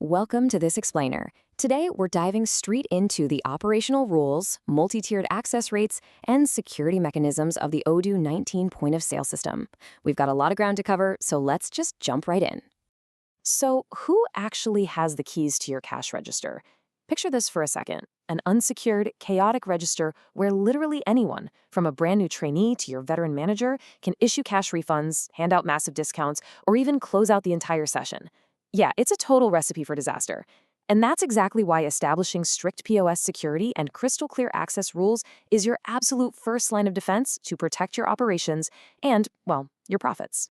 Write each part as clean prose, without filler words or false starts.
Welcome to this explainer. Today, we're diving straight into the operational rules, multi-tiered access rates, and security mechanisms of the Odoo 19 point of sale system. We've got a lot of ground to cover, so let's just jump right in. So, who actually has the keys to your cash register? Picture this for a second. An unsecured, chaotic register where literally anyone, from a brand new trainee to your veteran manager, can issue cash refunds, hand out massive discounts, or even close out the entire session. Yeah, it's a total recipe for disaster. And that's exactly why establishing strict POS security and crystal clear access rules is your absolute first line of defense to protect your operations and, well, your profits.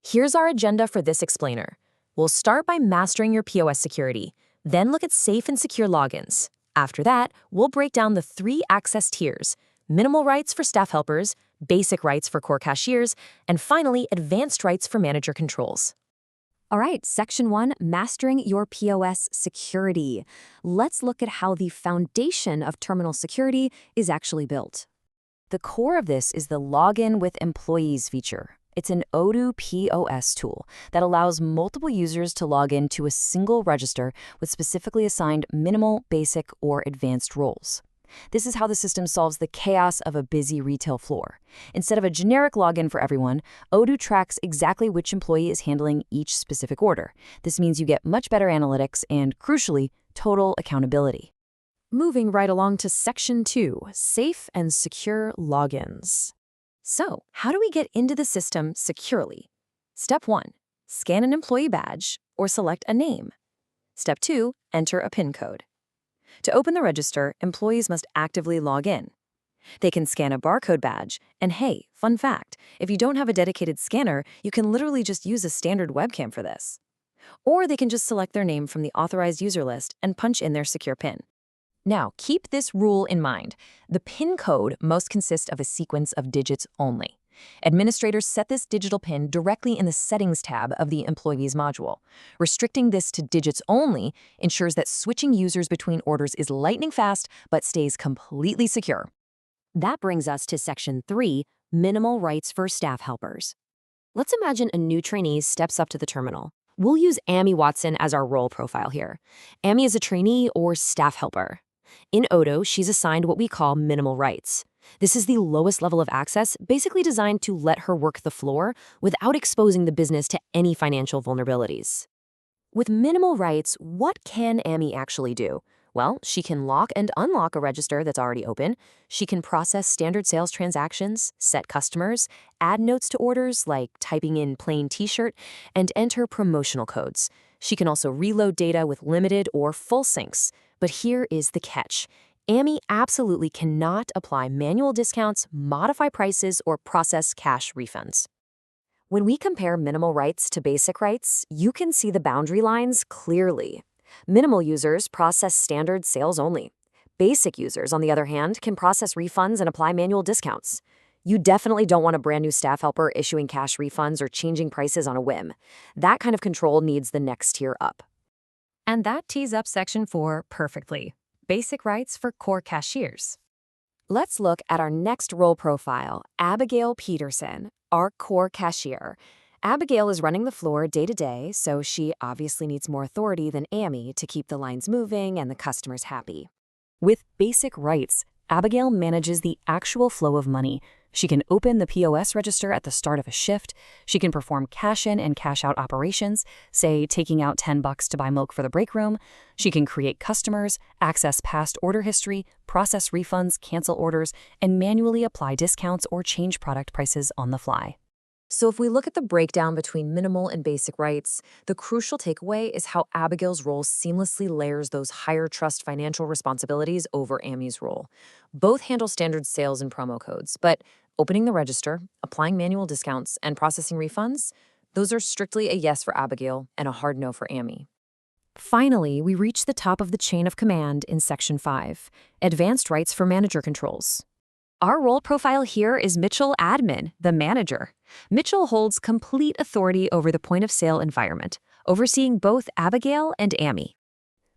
Here's our agenda for this explainer. We'll start by mastering your POS security, then look at safe and secure logins. After that, we'll break down the 3 access tiers: minimal rights for staff helpers, basic rights for core cashiers, and finally, advanced rights for manager controls. All right, Section 1, Mastering Your POS Security. Let's look at how the foundation of terminal security is actually built. The core of this is the Login with Employees feature. It's an Odoo POS tool that allows multiple users to log in to a single register with specifically assigned minimal, basic, or advanced roles. This is how the system solves the chaos of a busy retail floor. Instead of a generic login for everyone, Odoo tracks exactly which employee is handling each specific order. This means you get much better analytics and, crucially, total accountability. Moving right along to Section 2, Safe and Secure Logins. So, how do we get into the system securely? Step 1, scan an employee badge or select a name. Step 2, enter a PIN code. To open the register, employees must actively log in. They can scan a barcode badge, and hey, fun fact, if you don't have a dedicated scanner, you can literally just use a standard webcam for this. Or they can just select their name from the authorized user list and punch in their secure PIN. Now, keep this rule in mind. The PIN code must consist of a sequence of digits only. Administrators set this digital PIN directly in the Settings tab of the Employees module. Restricting this to digits only ensures that switching users between orders is lightning fast but stays completely secure. That brings us to Section 3, Minimal Rights for Staff Helpers. Let's imagine a new trainee steps up to the terminal. We'll use Amy Watson as our role profile here. Amy is a trainee or staff helper. In Odoo, she's assigned what we call minimal rights. This is the lowest level of access, basically designed to let her work the floor without exposing the business to any financial vulnerabilities. With minimal rights, what can Amy actually do? Well, she can lock and unlock a register that's already open. She can process standard sales transactions, set customers, add notes to orders like typing in plain t-shirt, and enter promotional codes. She can also reload data with limited or full syncs. But here is the catch. Amy absolutely cannot apply manual discounts, modify prices, or process cash refunds. When we compare minimal rights to basic rights, you can see the boundary lines clearly. Minimal users process standard sales only. Basic users, on the other hand, can process refunds and apply manual discounts. You definitely don't want a brand new staff helper issuing cash refunds or changing prices on a whim. That kind of control needs the next tier up. And that tees up Section 4 perfectly. Basic rights for core cashiers. Let's look at our next role profile, Abigail Peterson, our core cashier. Abigail is running the floor day to day, so she obviously needs more authority than Amy to keep the lines moving and the customers happy. With basic rights, Abigail manages the actual flow of money. She can open the POS register at the start of a shift. She can perform cash-in and cash-out operations, say taking out $10 to buy milk for the break room. She can create customers, access past order history, process refunds, cancel orders, and manually apply discounts or change product prices on the fly. So if we look at the breakdown between minimal and basic rights, the crucial takeaway is how Abigail's role seamlessly layers those higher trust financial responsibilities over Amy's role. Both handle standard sales and promo codes, but opening the register, applying manual discounts, and processing refunds, those are strictly a yes for Abigail and a hard no for Amy. Finally, we reach the top of the chain of command in Section 5, Advanced Rights for Manager Controls. Our role profile here is Mitchell Admin, the manager. Mitchell holds complete authority over the point-of-sale environment, overseeing both Abigail and Amy.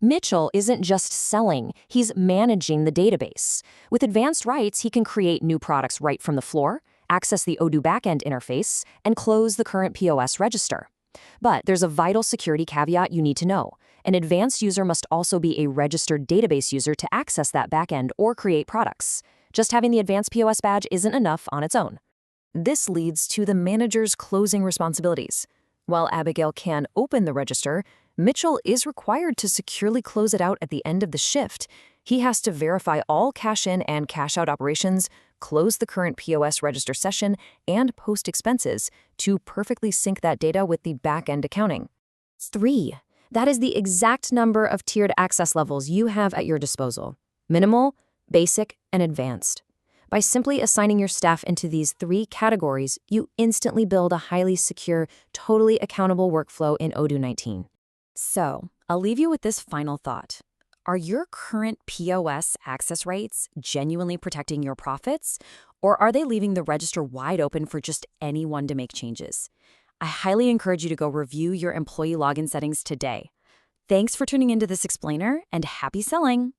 Mitchell isn't just selling, he's managing the database. With advanced rights, he can create new products right from the floor, access the Odoo backend interface, and close the current POS register. But there's a vital security caveat you need to know. An advanced user must also be a registered database user to access that backend or create products. Just having the advanced POS badge isn't enough on its own. This leads to the manager's closing responsibilities. While Abigail can open the register, Mitchell is required to securely close it out at the end of the shift. He has to verify all cash-in and cash-out operations, close the current POS register session, and post expenses to perfectly sync that data with the back-end accounting. 3. That is the exact number of tiered access levels you have at your disposal: minimal, basic, and advanced. By simply assigning your staff into these 3 categories, you instantly build a highly secure, totally accountable workflow in Odoo 19. So, I'll leave you with this final thought. Are your current POS access rates genuinely protecting your profits, or are they leaving the register wide open for just anyone to make changes? I highly encourage you to go review your employee login settings today. Thanks for tuning into this explainer, and happy selling!